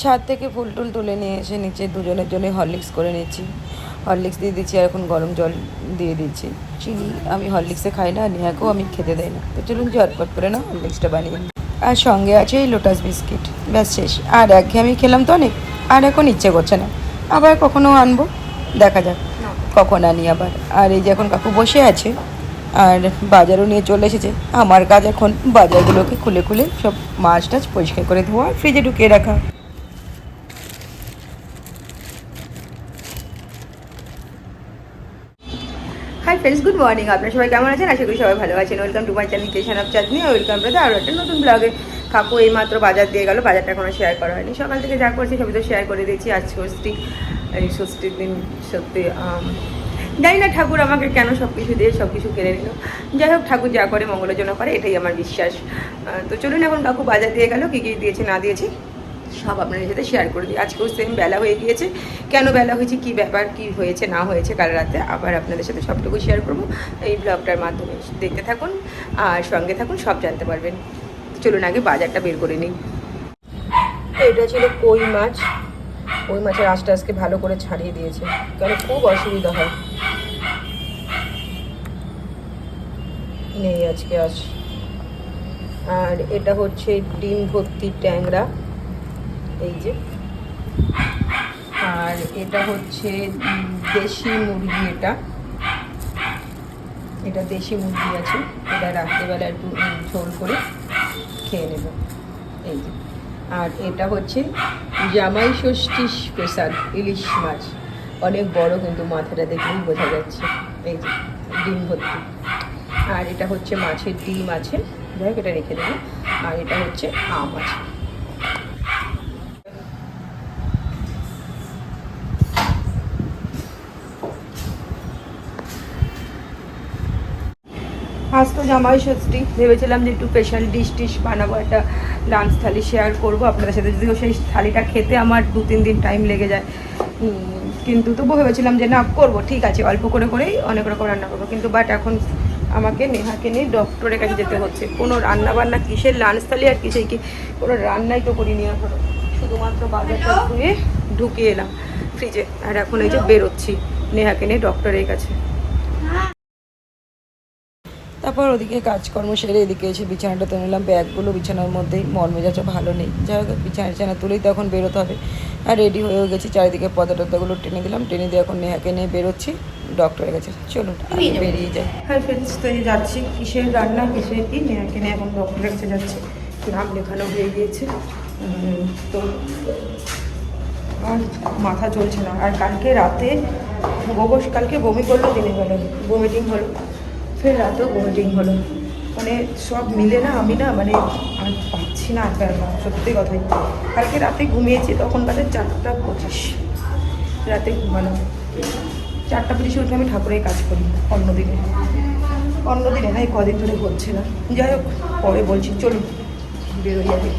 ছাদ থেকে ফুল টুল তুলে নিয়ে এসে নিচে দুজনের জন্য হরলিক্স করে নিচ্ছি। হরলিক্স দিয়ে দিচ্ছি আর এখন গরম জল দিয়ে দিচ্ছি। চিনি আমি হরলিক্সে খাই না, নেহাকেও আমি খেতে দেয় না। তো চলুন ঝটপট করে না হরলিক্সটা বানিয়ে নিই। আর সঙ্গে আছে এই লোটাস বিস্কিট, ব্যাস শেষ। আর আমি খেলাম তো অনেক, আর এখন ইচ্ছে করছে না। আবার কখনো আনবো, দেখা যাক কখন আনি আবার। আর এই যে এখন কাকু বসে আছে আর বাজারও নিয়ে চলে এসেছে। আমার কাজ এখন বাজারগুলোকে খুলে খুলে সব মাছ টাছ পরিষ্কার করে ধোয়া, ফ্রিজে ঢুকিয়ে রাখা। Hi friends, good morning. আপনারা সবাই কেমন আছেন? আশা করি সবাই ভালো আছেন। Welcome to my channel creation of Chandni. Welcome brother আরও একটা নতুন ব্লগে। কাকু এই মাত্র বাজার দিয়ে গেল, বাজারটা এখনো শেয়ার করা হয়নি। সকাল থেকে যা করছি সবই তো শেয়ার করে দিয়েছি। আজ ষষ্ঠী, এই ষষ্ঠীর দিন সত্যি জানি না ঠাকুর আমাকে কেন সব কিছু দিয়ে সব কিছু কেড়ে নিল। যাই হোক, ঠাকুর যা করে মঙ্গলের জন্য করে, এটাই আমার বিশ্বাস। তো চলুন, এখন কাকু বাজার দিয়ে গেল, কী কী দিয়েছে না দিয়েছে সব আপনাদের সাথে শেয়ার করে দিই। আজকেও সেম বেলা হয়ে গিয়েছে। কেন বেলা হয়েছে, কী ব্যাপার, কী হয়েছে না হয়েছে কাল রাতে, আবার আপনাদের সাথে সবটুকু শেয়ার করবো এই ব্লগটার মাধ্যমে। দেখতে থাকুন আর সঙ্গে থাকুন, সব জানতে পারবেন। চলুন আগে বাজারটা বের করে নিই। এটা ছিল কই মাছ। কই মাছের আঁশটা আজকে ভালো করে ছাড়িয়ে দিয়েছে, কারণ খুব অসুবিধা হয়। নেই আজকে আঁশ। আর এটা হচ্ছে ডিম ভর্তি ট্যাংরা, এই যে। আর এটা হচ্ছে দেশি মুরগি, এটা দেশি মুরগি আছে। এটা রাত্রেবেলা একটু ঝোল করে খেয়ে নেব, এই যে। আর এটা হচ্ছে জামাই ষষ্ঠী স্পেশাল ইলিশ মাছ, অনেক বড় কিন্তু মাথাটা দেখলেই বোঝা যাচ্ছে, এই যে ডিম ভর্তি। আর এটা হচ্ছে মাছের ডিম আছে, যাই হোক এটা রেখে দেবো। আর এটা হচ্ছে আম আছে। আজ তো জামাই ষষ্ঠী, ভেবেছিলাম যে একটু স্পেশাল ডিশ বানাবো, একটা লাঞ্চ থালি শেয়ার করবো আপনাদের সাথে। যদিও সেই থালিটা খেতে আমার 2-3 দিন টাইম লেগে যায়, কিন্তু তবুও ভেবেছিলাম যে না করবো, ঠিক আছে অল্প করে করেই অনেক রকম রান্না করবো। কিন্তু বাট এখন আমাকে নেহাকে নিয়ে ডক্টরের কাছে যেতে হচ্ছে। কোনো রান্না বান্না কিসের লাঞ্চ থালি আর কিসের কি, কোনো রান্নাই তো করিনি এখনো। শুধুমাত্র বাজারটা ধুয়ে ঢুকিয়ে এলাম ফ্রিজে, আর এখন এই যে বেরোচ্ছি নেহাকে নিয়ে ডক্টরের কাছে। তারপর ওদিকে কাজকর্ম সেরে এদিকে এসে বিছানাটা তুলে নিলাম। ব্যাগগুলো বিছানার মধ্যেই, মন মেজাজও ভালো নেই। যাই হোক বিছানা তুলেই তো এখন বেরোতে হবে। আর রেডি হয়েও গেছি, চারিদিকে পদার্থগুলো টেনে দিলাম, টেনে দিয়ে এখন নেহাকে নিয়ে বেরোচ্ছি ডক্টরের কাছে। চলুন বেরিয়ে যাই। হ্যাঁ ফ্রেন্ডস, তো যাচ্ছি কিসের রান্না কিসের কি, নেহাকে নিয়ে এখন ডক্টরের কাছে যাচ্ছি। নাম লেখানো হয়ে গিয়েছে। তো আর মাথা চলছে না। আর কালকে রাতে কালকে বমি করলো, দিনের বেলা বমিটিং হলো, ফের রাতেও বমিটিং হলো। মানে সব মিলে না আমি না মানে আর পাচ্ছি না সত্যি কথাই। কালকে রাতে ঘুমিয়েছি, তখন বাজে 4টা 25 রাতে ঘুমানো। 4টা 25 উঠে আমি ঠাকুরের কাজ করি অন্যদিনে না, এই কদিন ধরে হচ্ছে না। যাই হোক পরে বলছি, চলুন বেরোই যাবে।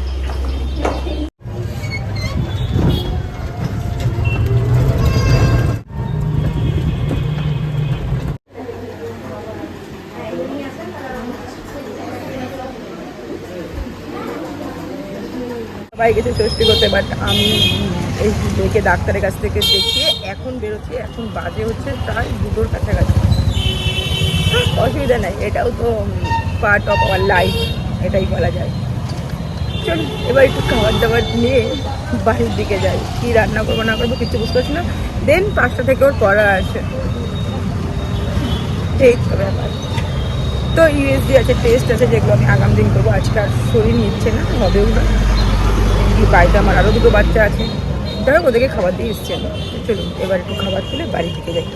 সবাই গেছে ষষ্ঠী করতে, বাট আমি এই দেখে ডাক্তারের কাছ থেকে দেখিয়ে এখন বেরোচ্ছি। এখন বাজে হচ্ছে প্রায় 2টোর কাছাকাছি। অসুবিধা নাই, এটাও তো পার্ট অফ আওয়ার লাইফ, এটাই বলা যায়। চল এবার একটু খাবার দাবার নিয়ে বাড়ির দিকে যাই। কী রান্না করবো না করবো কিছু বুঝতে পারছি না। দেন 5টা থেকে ওর পড়া আছে, এই তো ব্যাপার। তো ইউএসডি আছে, টেস্ট আছে, যেগুলো আমি আগামী দিন করবো। আজকে আর শরীর নিচ্ছে না, হবেও না। বাড়িতে আমার আরও 2টো বাচ্চা আছে, যাই হোক ওদেরকে খাবার দিয়ে এসছেন। চলুন এবার একটু খাবার তুলে বাড়ি থেকে যাই।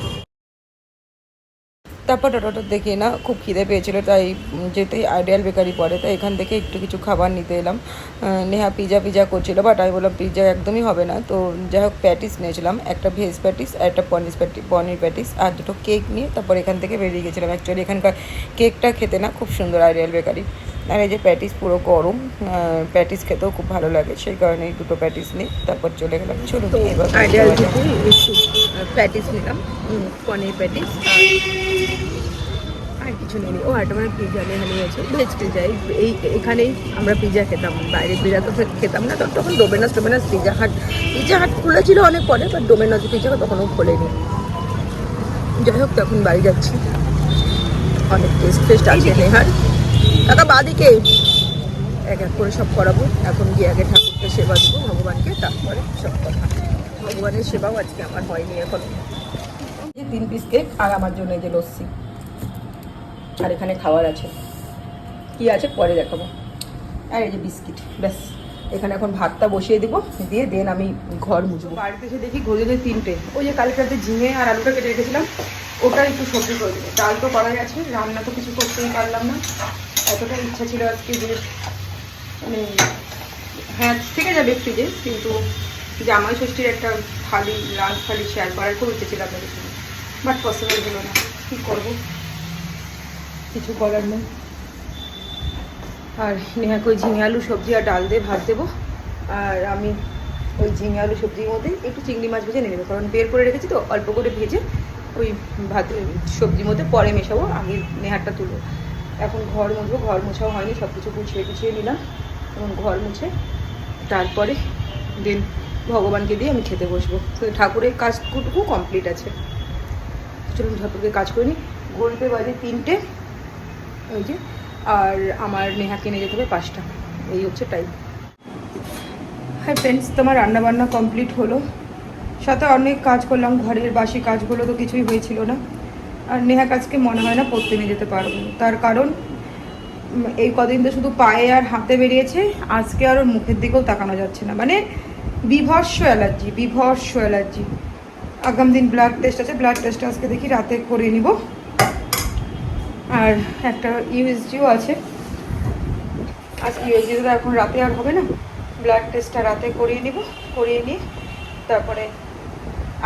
তারপর টোটোটা দেখে না খুব খিদে পেয়েছিল, তাই যেতে আইডিয়াল বেকারি পড়ে, তাই এখান থেকে একটু কিছু খাবার নিতে এলাম। নেহা পিজা করছিলো, বাট আমি বললাম পিজা একদমই হবে না। তো যাই হোক প্যাটিস নিয়েছিলাম, একটা ভেজ প্যাটিস আর একটা পনির প্যাটিস আর 2টো কেক নিয়ে তারপর এখান থেকে বেরিয়ে গেছিলাম। অ্যাকচুয়ালি এখানকার কেকটা খেতে না খুব সুন্দর, আইডিয়াল বেকারি। আর এই যে প্যাটিস পুরো গরম, প্যাটিস খেতেও খুব ভালো লাগে, সেই কারণে দুটো প্যাটিস নিই, তারপর চলে গেলাম। চলো এবার আইডিয়াল থেকে প্যাটিস নিলাম, পনির প্যাটিস, আর কিছু নেই। ও একটা মানে পিজা নিয়েছে, ভেজ পিজা। এখানেই আমরা পিজা খেতাম, বাইরে পিজা তো খেতাম না তখন। ডোমিনোস পিজা হাট খুলেছিল অনেক পরে, বাট ডোমিনোস পিজা তখনও খোলেনি। যাই হোক, তখন বাড়ি যাচ্ছি, অনেক টেস্ট আছে নেহার। কাকা বাদিকে এক এক করে সব করাবো। এখন গিয়ে আগে ঠাকুরকে সেবা দেবো, ভগবানকে, তারপরে সব কথা। ভগবানের সেবাও আজকে আমার হয়নি এখন। 3 পিস কেক আর আমার জন্য এই যে লস্যি, আর এখানে খাবার আছে, কি আছে পরে দেখাবো। আর এই যে বিস্কিট, ব্যাস। এখানে এখন ভাতটা বসিয়ে দিব, দিয়ে দেন আমি ঘর মুছবো। বাড়িতে এসে দেখি ঘড়িতে 3টে। ওই যে কালকে রাতে ঝিঙে আর আলুটা কেটে রেখেছিলাম, ওটা একটু সবজি করে দেবো। ডাল তো করা গেছে, রান্না তো কিছু করতেই পারলাম না। এতটা ইচ্ছা ছিল আজকে যে মানে হ্যাঁ থেকে যাবে ফ্রিজে, কিন্তু জামাই ষষ্ঠীর একটা থালি, লাঞ্চ থালি শেয়ার করার খুব ইচ্ছে ছিল আপনাদের সঙ্গে, বাট পসিবল হলো না। কী করবো, কিছু করার নেই। আর নেহাকে ওই ঝিঙে আলু সবজি আর ডাল দিয়ে ভাত দেবো, আর আমি ওই ঝিঙে আলু সবজির মধ্যে একটু চিংড়ি মাছ ভেজে নিয়ে নেবো, কারণ বের করে রেখেছি তো, অল্প করে ভেজে ওই ভাত সবজির মধ্যে পরে মেশাবো, আগে নেহারটা তুলবো। এখন ঘর মুছবো, ঘর মোছাও হয়নি, সব কিছু গুছিয়ে নিলাম। এখন ঘর মুছে তারপরে দিন ভগবানকে দিয়ে আমি খেতে বসবো। তো ঠাকুরের কাজটুকু কমপ্লিট আছে। চলুন ঠাকুরকে কাজ করি। ঘড়িতে বাজে 3টে, ওই যে, আর আমার নেহাকে নিয়ে যেতে হবে 5টা, এই হচ্ছে টাইম। হ্যাঁ ফ্রেন্ডস, তোমার রান্নাবান্না কমপ্লিট হলো, সাথে অনেক কাজ করলাম, ঘরের বাসি কাজগুলো তো কিছুই হয়েছিল না। আর নেহা কাজকে মনে হয় না পড়তে নিয়ে যেতে পারবো, তার কারণ এই কদিন তো শুধু পায়ে আর হাতে বেরিয়েছে, আজকে আর ওর মুখের দিকেও তাকানো যাচ্ছে না, মানে বিভৎস অ্যালার্জি। আগামী দিন ব্লাড টেস্ট আছে, ব্লাড টেস্ট আজকে দেখি রাতে করে নিব। আর একটা ইউএসজিও আছে, আজকে ইউএসজিটা এখন রাতে আর হবে না, ব্লাড টেস্টটা রাতে করিয়ে নিয়ে তারপরে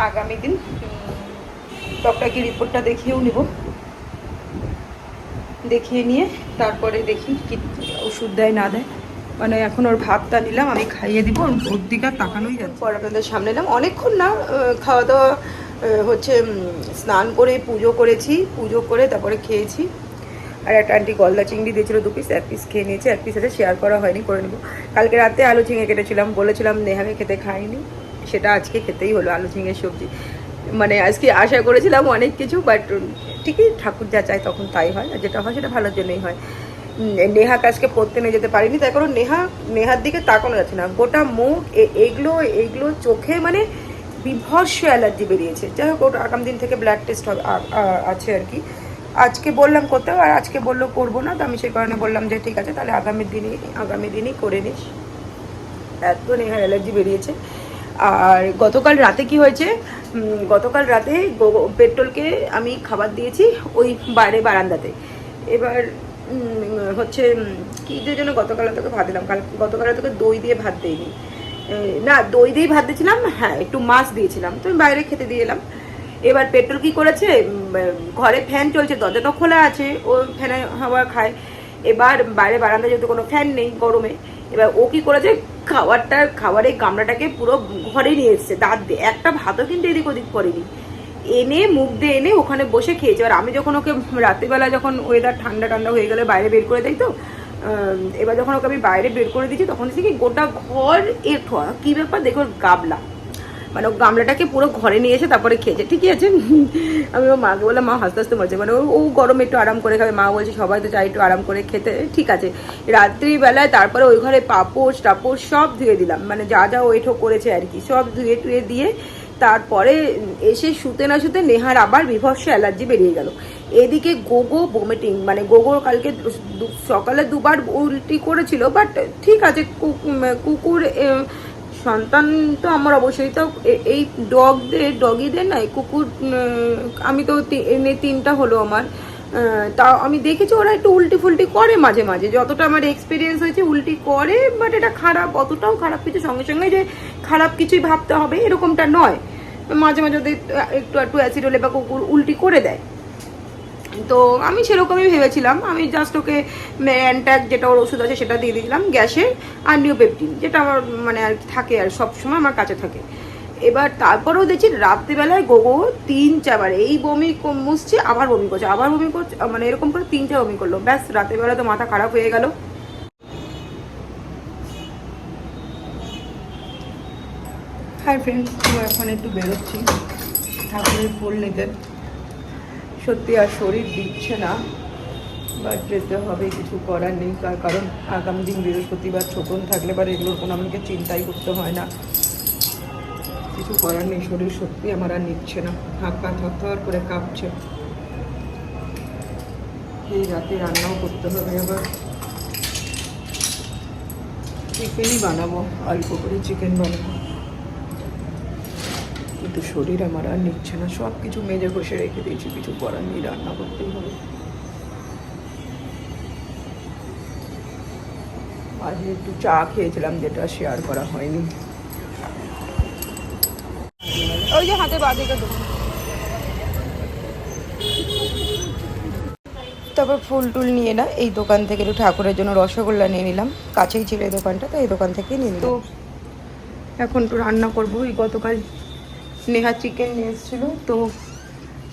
আগামী দিন ডক্টরকে রিপোর্টটা দেখিয়ে নিয়ে তারপরে দেখি কি ওষুধ দেয় না দেয়। মানে এখন ওর ভাতটা নিলাম, আমি খাইয়ে দিব, ওর দিকে তাকানোই যাচ্ছে। পর আপনাদের সামনে এলাম, অনেকক্ষণ না খাওয়া দাওয়া হচ্ছে, স্নান করে পুজো করে তারপরে খেয়েছি। আর একটা আন্টি গলদা চিংড়ি দিয়েছিল 2 পিস, 1 পিস খেয়ে নিয়েছি, 1 পিস আছে শেয়ার করা হয়নি, করে নেবো। কালকে রাতে আলু ঝিঙে কেটেছিলাম, বলেছিলাম নেহাকে খেতে খাইনি, সেটা আজকে খেতেই হলো। আলু ঝিঙের সবজি, মানে আজকে আশা করেছিলাম অনেক কিছু, বাট ঠিকই ঠাকুর যা চায় তখন তাই হয়, আর যেটা হয় সেটা ভালোর জন্যই হয়। নেহা কাজকে পড়তে নিয়ে যেতে পারিনি, তাই কারণ নেহার দিকে তাকানো যাচ্ছে না, গোটা মুখ এগুলো চোখে মানে বিভৎস অ্যালার্জি বেরিয়েছে। যাই হোক, ওটা আগামী দিন থেকে ব্লাড টেস্ট হবে আছে আর কি। আজকে বললাম করতেও, আর আজকে বললো করবো না, তো আমি সেই কারণে বললাম যে ঠিক আছে তাহলে আগামী দিনই করে নিস। এত নেহার অ্যালার্জি বেরিয়েছে। আর গতকাল রাতে কি হয়েছে, গতকাল রাতে পেট্রোলকে আমি খাবার দিয়েছি ওই বাইরে বারান্দাতে। এবার হচ্ছে কী দিয়ে জন্য গতকাল তোকে ভাত দিলাম, গতকাল তোকে দই দিয়ে ভাত দিইনি, না দই দিয়েই ভাত দিয়েছিলাম, হ্যাঁ একটু মাছ দিয়েছিলাম, তো আমি বাইরে খেতে দিয়ে এলাম। এবার পেট্রোল কি করেছে, ঘরে ফ্যান চলছে, দরজাটা খোলা আছে, ও ফ্যানে হাওয়া খায়। এবার বাইরে বারান্দায় যেহেতু কোনো ফ্যান নেই গরমে, এবার ও কি করেছে, খাবারের গামলাটাকে পুরো ঘরে নিয়ে এসছে, দাঁত দিয়ে, একটা ভাতও কিন্তু এদিক ওদিক করেনি, এনে মুখ দিয়ে এনে ওখানে বসে খেয়েছে। আর আমি যখন ওকে রাতেবেলা যখন ওয়েদার ঠান্ডা হয়ে গেলে বাইরে বের করে দেয় তো, এবার যখন ওকে আমি বাইরে বের করে দিচ্ছি তখন দেখি গোটা ঘর ঠোয়া, কী ব্যাপার দেখো, গামলা, মানে ও গামলাটাকে পুরো ঘরে নিয়ে এসে তারপরে খেয়েছে। ঠিকই আছে, আমি ও মাকে বললাম, মা হাসতে হাসতে মরছে, মানে ও গরমে একটু আরাম করে খাবে, মা বলছে সবাই তো চাই একটু আরাম করে খেতে, ঠিক আছে। রাত্রিবেলায় তারপরে ওই ঘরে পাপোশ টাপোশ সব ধুয়ে দিলাম, মানে যা ওয়েটও করেছে আর কি, সব ধুয়ে দিয়ে তারপরে এসে শুতে না শুতে নেহার আবার বিভৎস অ্যালার্জি বেরিয়ে গেল। এদিকে গোগো বমিটিং, মানে গোগোর কালকে সকালে 2বার উল্টি করেছিল, বাট ঠিক আছে, কুকুর সন্তান তো আমার অবশ্যই, তো এই ডগিদের নাই কুকুর, আমি তো 3টা হলো আমার, তা আমি দেখেছি ওরা একটু উল্টি ফুলটি করে মাঝে মাঝে, যতটা আমার এক্সপিরিয়েন্স হয়েছে উল্টি করে, বাট এটা খারাপ, অতটাও খারাপ কিছু সঙ্গে যে খারাপ কিছুই ভাবতে হবে এরকমটা নয়, মাঝে ওদের একটু অ্যাসিড হলে বা কুকুর উল্টি করে দেয়, তো আমি সেরকমই ভেবেছিলাম, আমি জাস্ট ওকে অ্যান্টাক যেটা ওর ওষুধ আছে সেটা দিয়ে দিয়েছিলাম গ্যাসের, আর নিওপেপটিন যেটা আমার মানে আর কি থাকে আর সবসময় আমার কাছে থাকে। এবার তারপরেও দেখছি রাত্রিবেলায় গোগো 3-4বার এই বমি মুছছে, আবার বমি করছে, আবার বমি করছে, মানে এরকম করে 3-4 বমি করলো। ব্যাস রাত্রিবেলা তো মাথা খারাপ হয়ে গেল। হাই ফ্রেন্ডস, তো এখন একটু বেরোচ্ছি ঠাকুরের ফুল নিতে। সত্যি আর শরীর দিচ্ছে না, বাট যেতে হবে, কিছু করার নেই। তার কারণ আগামী দিন বৃহস্পতিবার ছোটন থাকলে বা এগুলোর কোনো আমাকে চিন্তাই করতে হয় না, কিছু করার নেই। শরীর সত্যি আমার আর নিচ্ছে না, হাত পা থরথর করে কাঁপছে। এই রাতে রান্নাও করতে হবে, আবার চিকেনই বানাবো, অল্প করে চিকেন বানাবো, কিন্তু শরীর আমার আর নিচ্ছে না। সব কিছু মেজে ঘষে রেখে দিয়েছি, কিছু করার নেই, রান্না করতেই হবে। আজ একটু চা খেয়েছিলাম, যেটা শেয়ার করা হয়নি। ওই যে হাতে বাদিকে দোকান। তারপর ফুল টুল নিয়ে না এই দোকান থেকে একটু ঠাকুরের জন্য রসগোল্লা নিয়ে নিলাম, কাছেই ছিল এই দোকানটা, তো এই দোকান থেকে নিয়ে নিলাম। তো এখন একটু রান্না করবো। এই গতকাল নেহা চিকেন নিয়ে এসেছিলো, তো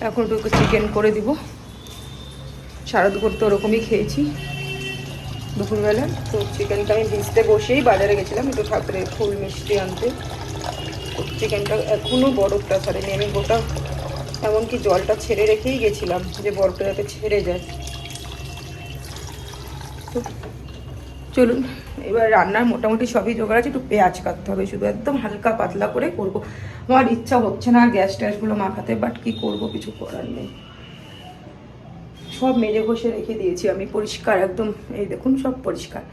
এখন একটু চিকেন করে দিব। সারা দুপুর তো ওরকমই খেয়েছি দুপুরবেলা। তো চিকেনটা আমি ভিজতে বসেই বাজারে গেছিলাম একটু ঠাকুরের ফুল মিষ্টি আনতে। চিকেনটা এখনও বরফটা ছাড়েনি, আমি গোটা এমনকি জলটা ছেড়ে রেখেই গেছিলাম যে বরফটা যাতে ছেড়ে যায়। তো চলুন, এবার রান্নার মোটামুটি সবই জোগাড় আছে, একটু পেঁয়াজ কাটতে হবে, শুধু একদম হালকা পাতলা করে করব। আমার ইচ্ছা হচ্ছে না গ্যাস ট্যাসগুলো মাখাতে, বাট কি করব, কিছু করার নেই। সব মেজে ঘষে রেখে দিয়েছি আমি পরিষ্কার একদম, এই দেখুন সব পরিষ্কার,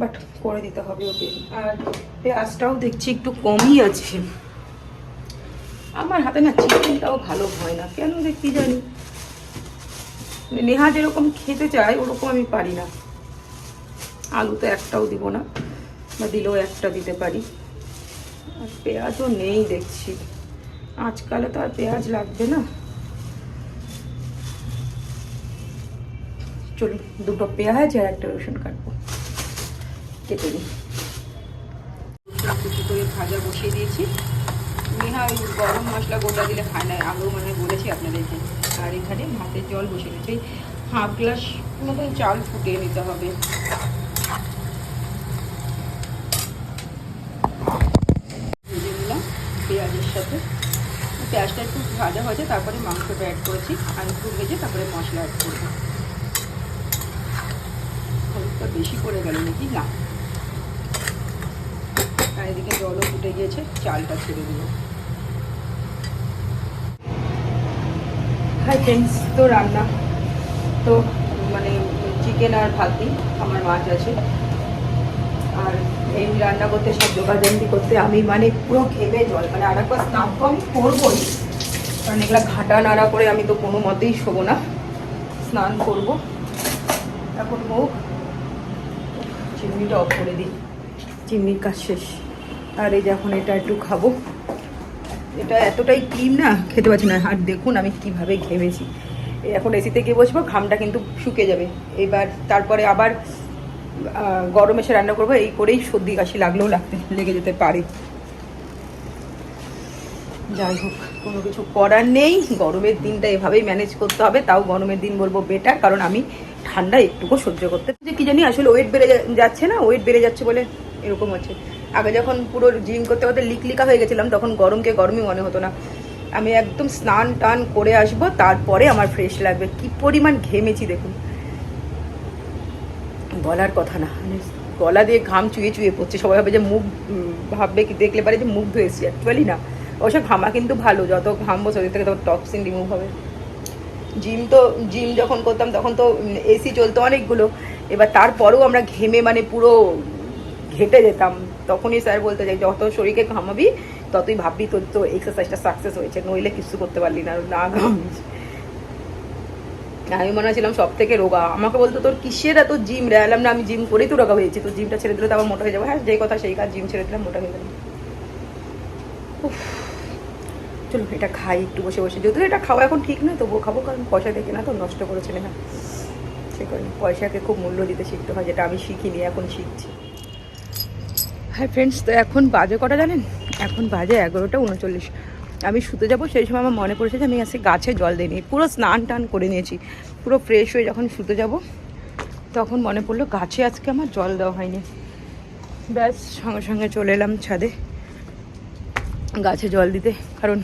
বাট করে দিতে হবে ওকে। আর পেঁয়াজটাও দেখছি একটু কমই আছে। আমার হাতে না চিকেনটাও ভালো হয় না কেন রে কি জানি, নেহা যেরকম খেতে চায় ওরকম আমি পারি না। আলু তো একটাও দিব না, বা দিলেও একটা দিতে পারি। আর পেঁয়াজও নেই দেখছি, আজকালে তো আর পেঁয়াজ লাগবে না। চলুন, দুটো পেঁয়াজ আর একটা রসুন কাটবো, কেটে দিই। কুচি করে ভাজা বসিয়ে দিয়েছি। নেহা ওই গরম মশলা গোটা দিলে খায় না, আগেও মানে বলেছি আপনাদেরকে। আর এখানে ভাতের জল বসিয়ে দিয়েছি, 1/2 গ্লাস মতন চাল ফুটিয়ে নিতে হবে। ভেজে নিলাম পেঁয়াজের সাথে, পেঁয়াজটা একটু ভাজা হয়েছে, তারপরে মাংসটা অ্যাড করেছি, আর একটু ভেজে তারপরে মশলা অ্যাড করবো। হলুদটা বেশি পড়ে গেল নাকি, না। আর এদিকে জলও ফুটে গিয়েছে, চালটা ছেড়ে দিল। হাই ফ্রেন্ডস, তো রান্না তো মানে চিকেন আর ভাতই, আমার মাছ আছে। আর এই রান্না করতে সব জোগাড়জান্তি করতে আমি মানে পুরো ঘেমে জল, মানে আর একবার স্নান তো আমি করবোই, কারণ এগুলো ঘাটা নাড়া করে আমি তো কোনো মতেই শোবো না, স্নান করব। এখন হোক, চিমনিটা অফ করে দিই, চিমনির কাজ শেষ। আর এই যে এখন এটা একটু খাবো, এটা এতটাই ক্রিম না, খেতে পারছি না। আর দেখুন আমি কিভাবে ঘেমেছি। এখন এসিতে গিয়ে বসবো, ঘামটা কিন্তু শুকে যাবে। এবার তারপরে আবার গরমে এসে রান্না করবো, এই করেই সর্দি কাশি লাগলেও লেগে যেতে পারে। যাই হোক, কোনো কিছু করার নেই, গরমের দিনটা এভাবেই ম্যানেজ করতে হবে। তাও গরমের দিন বলবো বেটার, কারণ আমি ঠান্ডা একটুকু সহ্য করতে কি জানি, আসলে ওয়েট বেড়ে যাচ্ছে না, ওয়েট বেড়ে যাচ্ছে বলে এরকম হচ্ছে। আগে যখন পুরো জিম করতে করতে লিকলিকা হয়ে গেছিলাম, তখন গরমকে গরমই মনে হতো না। আমি একদম স্নান টান করে আসবো, তারপরে আমার ফ্রেশ লাগবে। কি পরিমাণ ঘেমেছি দেখুন, বলার কথা না, মানে গলা দিয়ে ঘাম চুয়ে চুয়ে পড়ছে। সবাই ভাবে যে মুখ, ভাববে কি দেখলে পারে যে মুখ ধুয়েছি, অ্যাকচুয়ালি না। অবশ্য ঘামা কিন্তু ভালো, যত ঘামবো শরীর থেকে তত টক্সিন রিমুভ হবে। জিম যখন করতাম তখন তো এসি চলতো অনেকগুলো, এবার তারপরেও আমরা ঘেমে মানে পুরো ঘেটে যেতাম। তখনই স্যার বলতে চাই, যত শরীরকে ঘামাবি ততই ভাববি তোর তো এক্সারসাইজটা সাকসেস হয়েছে, নইলে কিছু করতে পারলি না, না ঘামিস। আমি মনে হয়েছিলাম সব থেকে রোগা। আমাকে বলতো তোর কিসের এত জিম রে, এলাম না আমি জিম করেই তো রোগা হয়েছি, তো জিমটা ছেড়ে দিলে তো আবার মোটা হয়ে যাবো। হ্যাঁ, যে কথা সেই কাজ, জিম ছেড়ে দিলাম, মোটা হয়ে গেলাম। চলো এটা খাই একটু বসে বসে, যদিও এটা খাওয়া এখন ঠিক নয় তবুও খাবো, কারণ পয়সা দেখে না তো নষ্ট করেছে না, সে কারণে পয়সাকে খুব মূল্য দিতে শিখতে হয়, যেটা আমি শিখিনি, এখন শিখছি। হ্যাঁ ফ্রেন্ডস, তো এখন বাজে কটা জানেন? এখন বাজে 11টা 39। আমি শুতে যাবো সেই সময় আমার মনে পড়েছে যে আমি আজকে গাছে জল দিইনি। পুরো স্নান টান করে নিয়েছি, পুরো ফ্রেশ হয়ে যখন শুতে যাব তখন মনে পড়লো গাছে আজকে আমার জল দেওয়া হয়নি। ব্যাস সঙ্গে সঙ্গে চলে এলাম ছাদে গাছে জল দিতে, কারণ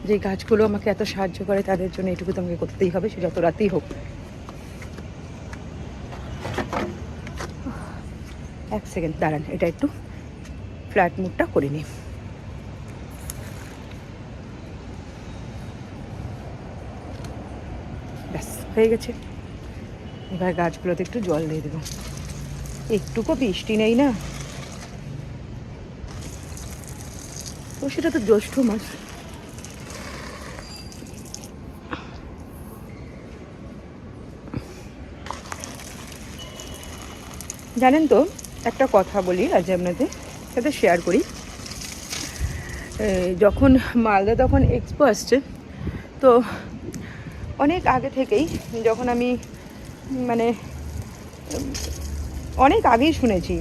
যে গাছগুলো আমাকে এত সাহায্য করে তাদের জন্য এটুকু তো আমাকে করতেই হবে, সে যত রাতেই হোক। এক সেকেন্ড দাঁড়ান, এটা একটু ফ্ল্যাট মুডটা করে নিই। ব্যাস হয়ে গেছে, এবার গাছগুলোতে একটু জল দিয়ে দেবো। একটুকু বৃষ্টি নেই না, তো সেটা তো জ্যৈষ্ঠ মাস। জানেন তো, একটা কথা বলি আজ আপনাদের সাথে শেয়ার করি। যখন মালদা তখন এক্সপো আসছে, তো অনেক আগে থেকেই, যখন আমি মানে অনেক আগেই শুনেছি,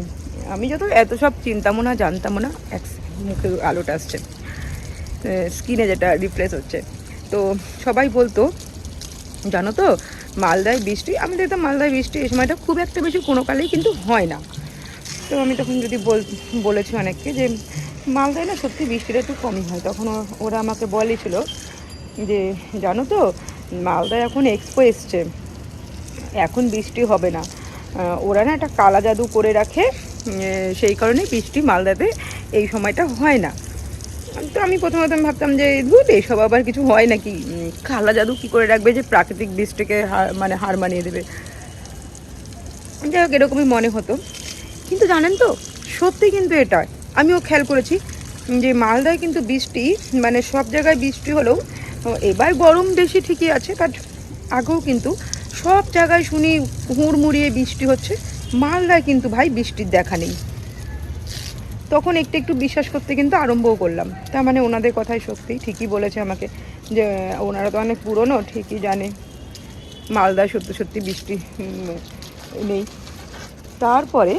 আমি যত এত সব চিন্তামো না জানতামও না। এক মুখে আলোটা আসছে, স্কিনে যেটা রিফ্রেশ হচ্ছে, তো সবাই বলতো জানো তো মালদায় বৃষ্টি, আমি দেখতাম মালদায় বৃষ্টি এই সময়টা খুব একটা বেশি কোনো কালেই কিন্তু হয় না। তো আমি তখন যদি বলেছি অনেককে যে মালদায় না সত্যি বৃষ্টিটা একটু কমই হয়, তখন ওরা আমাকে বলেছিল যে জানো তো মালদায় এখন এক্সপো এসছে, এখন বৃষ্টি হবে না, ওরা না একটা কালা জাদু করে রাখে, সেই কারণে বৃষ্টি মালদাতে এই সময়টা হয় না। তো আমি প্রথমত ভাবতাম যে ধুর এসব আবার কিছু হয় নাকি, কালা জাদু কী করে রাখবে যে প্রাকৃতিক বৃষ্টিকে হার মানিয়ে দেবে। যাই হোক এরকমই মনে হতো, কিন্তু জানেন তো সত্যি কিন্তু এটা আমিও খেয়াল করেছি যে মালদায় কিন্তু বৃষ্টি মানে সব জায়গায় বৃষ্টি হলেও এবার গরম বেশি ঠিকই আছে, বাট আগেও কিন্তু সব জায়গায় শুনি হুড়মুড়িয়ে বৃষ্টি হচ্ছে, মালদায় কিন্তু ভাই বৃষ্টির দেখা নেই। তখন একটু একটু বিশ্বাস করতে কিন্তু আরম্ভও করলাম, তার মানে ওনাদের কথাই সত্যি, ঠিকই বলেছে আমাকে, যে ওনারা তো অনেক পুরনো, ঠিকই জানে মালদায় সত্যি সত্যি বৃষ্টি নেই। তারপরে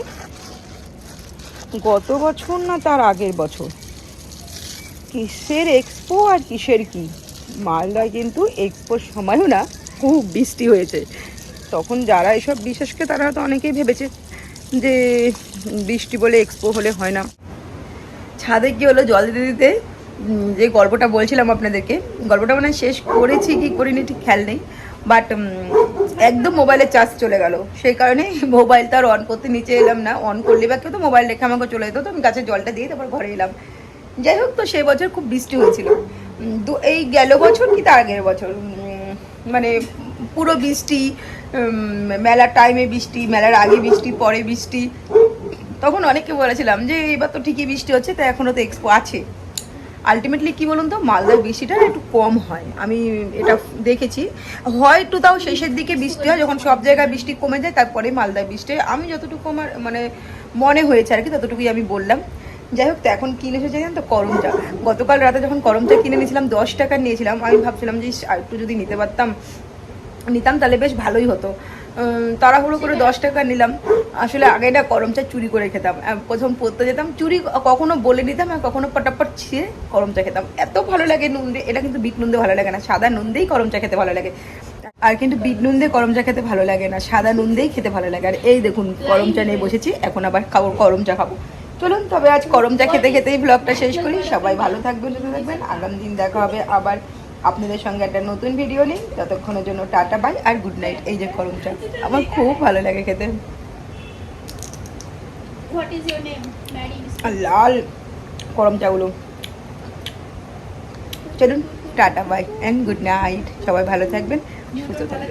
গত বছর না তার আগের বছর কিসের এক্সপো আর কিসের কি, মালদায় কিন্তু এক্সপোর সময়ও না খুব বৃষ্টি হয়েছে। তখন যারা এসব বিশ্বাস করে তারা হয়তো অনেকেই ভেবেছে যে বৃষ্টি বলে এক্সপো হলে হয় না। ছাদে কি হলো জল দিতে দিতে যে গল্পটা বলছিলাম আপনাদেরকে, গল্পটা মানে শেষ করেছি কি করিনি ঠিক খেয়াল নেই, বাট একদম মোবাইলের চার্জ চলে গেল, সেই কারণে মোবাইলটা আর অন করতে নিচে এলাম না, অন করলে বা কেউ তো মোবাইল রেখে আমাকে চলে যেত, তো আমি গাছের জলটা দিয়ে তারপর ঘরে এলাম। যাই হোক, তো সেই বছর খুব বৃষ্টি হয়েছিল, এই গেল বছর কি তার আগের বছর, মানে পুরো বৃষ্টি, মেলার টাইমে বৃষ্টি, মেলার আগে বৃষ্টি, পরে বৃষ্টি। তখন অনেককে বলেছিলাম যে এবার তো ঠিকই বৃষ্টি হচ্ছে, তো এখনও তো এক্সপো আছে। আলটিমেটলি কী বলুন তো, মালদার বৃষ্টিটা একটু কম হয়, আমি এটা দেখেছি, হয় একটু তাও শেষের দিকে বৃষ্টি হয়, যখন সব জায়গায় বৃষ্টি কমে যায় তারপরে মালদায় বৃষ্টি, আমি যতটুকু আমার মানে মনে হয়েছে আর কি ততটুকুই আমি বললাম। যাই হোক, তো এখন কিনে এসেছে জানেন তো করম চা, গতকাল রাতে যখন করম চা কিনে নিয়েছিলাম 10 টাকা নিয়েছিলাম, আমি ভাবছিলাম যে আর একটু যদি নিতাম তাহলে বেশ ভালোই হতো, তাড়াহুড়ো করে 10 টাকা নিলাম। আসলে আগে না করম চা চুরি করে খেতাম, প্রথম পড়তে যেতাম চুরি, কখনো বলে নিতাম আর কখনো পটাপট ছিঁড়ে করম চা খেতাম, এত ভালো লাগে নুন দিয়ে, এটা কিন্তু বিট নুন দিয়ে ভালো লাগে না, সাদা নুন দিয়েই করম চা খেতে ভালো লাগে। আর কিন্তু বিট নুন দিয়ে করম চা খেতে ভালো লাগে না, সাদা নুন দিয়েই খেতে ভালো লাগে। আর এই দেখুন করম চা নিয়ে বসেছি, এখন আবার করম চা খাবো। চলুন তবে আজ করম চা খেতে খেতেই ব্লগটা শেষ করি। সবাই ভালো থাকবেন, সুস্থ থাকবেন, আগামী দিন দেখা হবে আবার আপনাদের সঙ্গে একটা নতুন ভিডিও নিই। ততক্ষণের জন্য টাটা বাই আর গুড নাইট। এই যে করম চা আমার খুব ভালো লাগে খেতে, আর লাল করম চাগুলো। চলুন tata bye and good night, সবাই ভালো থাকবেন, সুস্থ থাকবেন।